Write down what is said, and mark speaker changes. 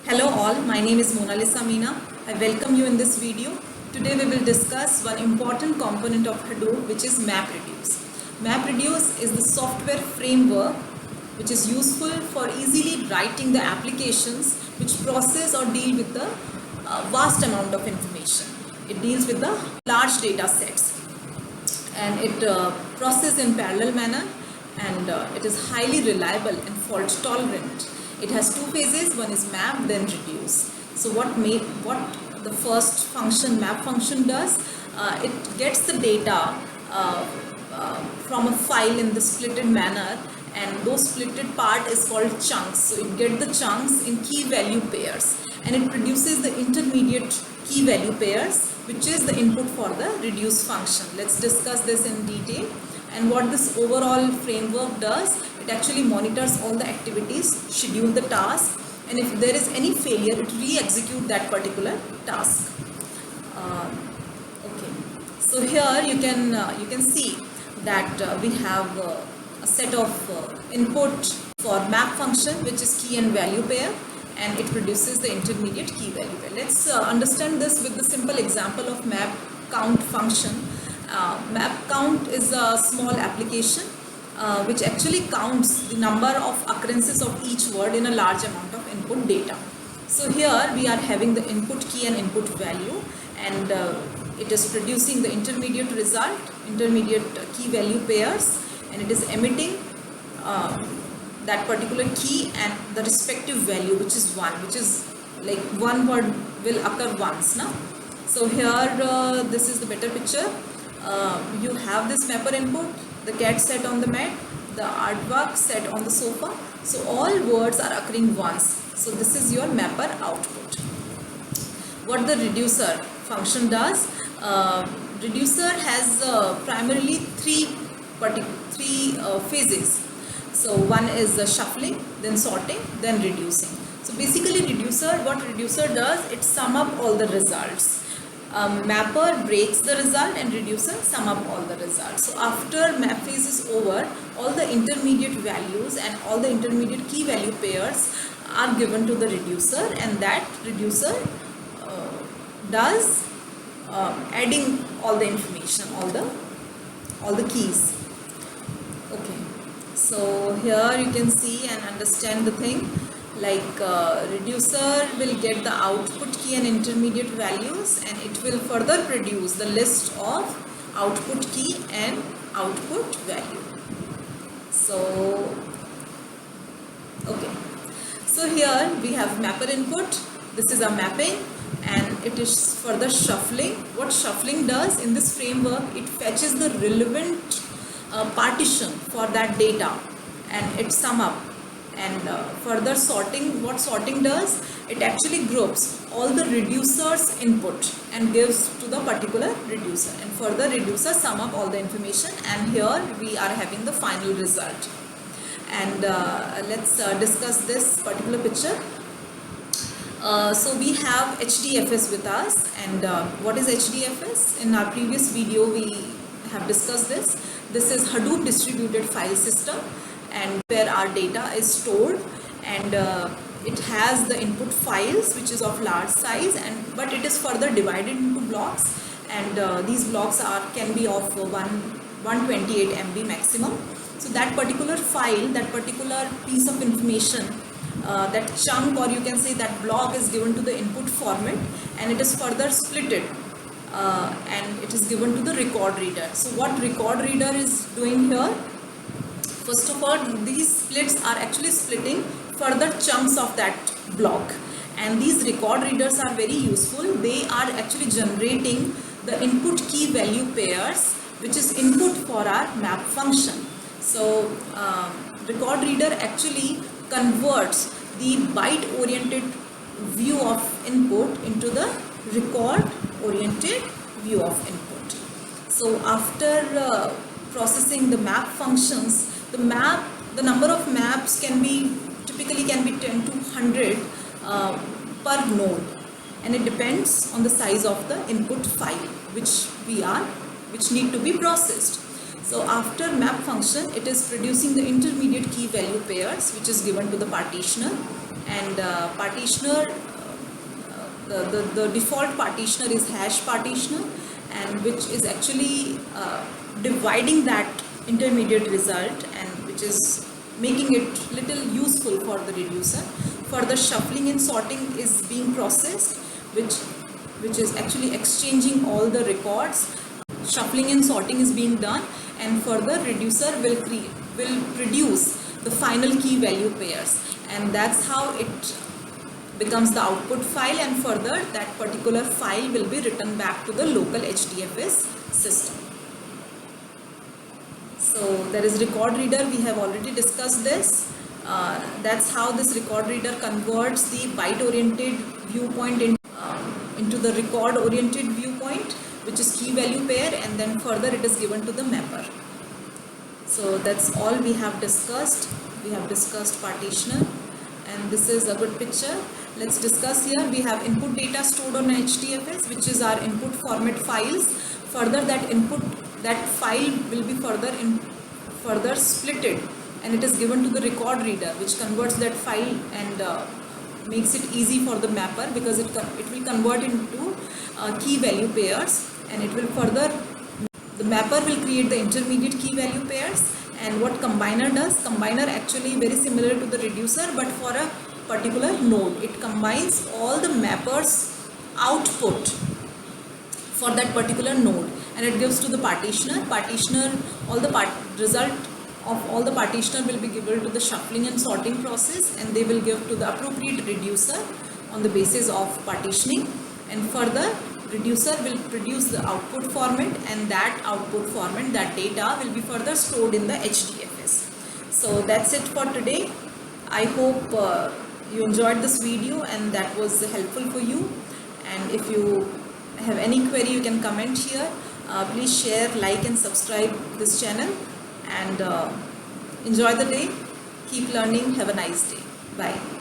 Speaker 1: Hello all, my name is Mona Lisa Meena. I welcome you in this video. Today we will discuss one important component of Hadoop, which is MapReduce. MapReduce is the software framework which is useful for easily writing the applications which process or deal with the vast amount of information. It deals with the large data sets and it processes in parallel manner, and it is highly reliable and fault tolerant. It has two phases, one is map then reduce. So what the first function, map function, does, it gets the data from a file in the splitted manner, and those splitted part is called chunks. So it gets the chunks in key value pairs, and it produces the intermediate key value pairs, which is the input for the reduce function. Let's discuss this in detail. And what this overall framework does, it actually monitors all the activities, schedule the task, and if there is any failure, it re-execute that particular task. Okay, so here you can see that we have a set of input for map function, which is key and value pair, and it produces the intermediate key value pair. Let's understand this with the simple example of map count function. Map count is a small application which actually counts the number of occurrences of each word in a large amount of input data. So here we are having the input key and input value, and it is producing the intermediate result, intermediate key value pairs, and it is emitting that particular key and the respective value, which is 1, which is like one word will occur once now. So here this is the better picture. You have this mapper input, the cat sat on the mat, the aardvark sat on the sofa. So all words are occurring once. So this is your mapper output. What the reducer function does, reducer has primarily three phases. So one is shuffling, then sorting, then reducing. So basically what reducer does, it sum up all the results. Mapper breaks the result and reducer sum up all the results. So after map phase is over, all the intermediate values and all the intermediate key value pairs are given to the reducer, and that reducer does adding all the information, all the keys. Okay, so here you can see and understand the thing. Like reducer will get the output key and intermediate values, and it will further produce the list of output key and output value. So okay, so here we have mapper input. This is a mapping, and it is further shuffling. What shuffling does in this framework, it fetches the relevant partition for that data and it sum up. And further sorting, what sorting does, it actually groups all the reducer's input and gives to the particular reducer, and further reducer sum up all the information, and here we are having the final result. And let's discuss this particular picture. So we have HDFS with us, and what is HDFS? In our previous video we have discussed this. This is Hadoop distributed file system, and where our data is stored, and it has the input files which is of large size, but it is further divided into blocks, and these blocks can be of 128 MB maximum. So that particular file, that particular piece of information, that chunk, or you can say that block, is given to the input format, and it is further splitted and it is given to the record reader. So what record reader is doing here, first of all, these splits are actually splitting further chunks of that block, and these record readers are very useful. They are actually generating the input key value pairs, which is input for our map function. So record reader actually converts the byte oriented view of input into the record oriented view of input. So after processing the map functions, the number of maps typically can be 10 to 100 per node, and it depends on the size of the input file which need to be processed. So after map function, it is producing the intermediate key value pairs, which is given to the partitioner, and partitioner, the default partitioner is hash partitioner, and which is actually dividing that intermediate result, and which is making it little useful for the reducer. Further shuffling and sorting is being processed, which is actually exchanging all the records. Shuffling and sorting is being done, and further reducer will produce the final key value pairs, and that's how it becomes the output file, and further that particular file will be written back to the local HDFS system. So there is record reader, we have already discussed this. That's how this record reader converts the byte oriented viewpoint into the record oriented viewpoint, which is key value pair, and then further it is given to the mapper. So that's all we have discussed. We have discussed partitioner, and this is a good picture. Let's discuss here. We have input data stored on HDFS, which is our input format files. Further that file will be further splitted, and it is given to the record reader, which converts that file and makes it easy for the mapper, because it will convert into key value pairs, and it will further, the mapper will create the intermediate key value pairs. And what combiner does, combiner actually very similar to the reducer, but for a particular node. It combines all the mapper's output for that particular node, and it gives to the partitioner. All the result of all the partitioner will be given to the shuffling and sorting process, and they will give to the appropriate reducer on the basis of partitioning, and further reducer will produce the output format, and that output format, that data will be further stored in the HDFS. So that's it for today. I hope you enjoyed this video and that was helpful for you. And if you have any query, you can comment here. Please share, like and subscribe this channel, and enjoy the day. Keep learning. Have a nice day. Bye.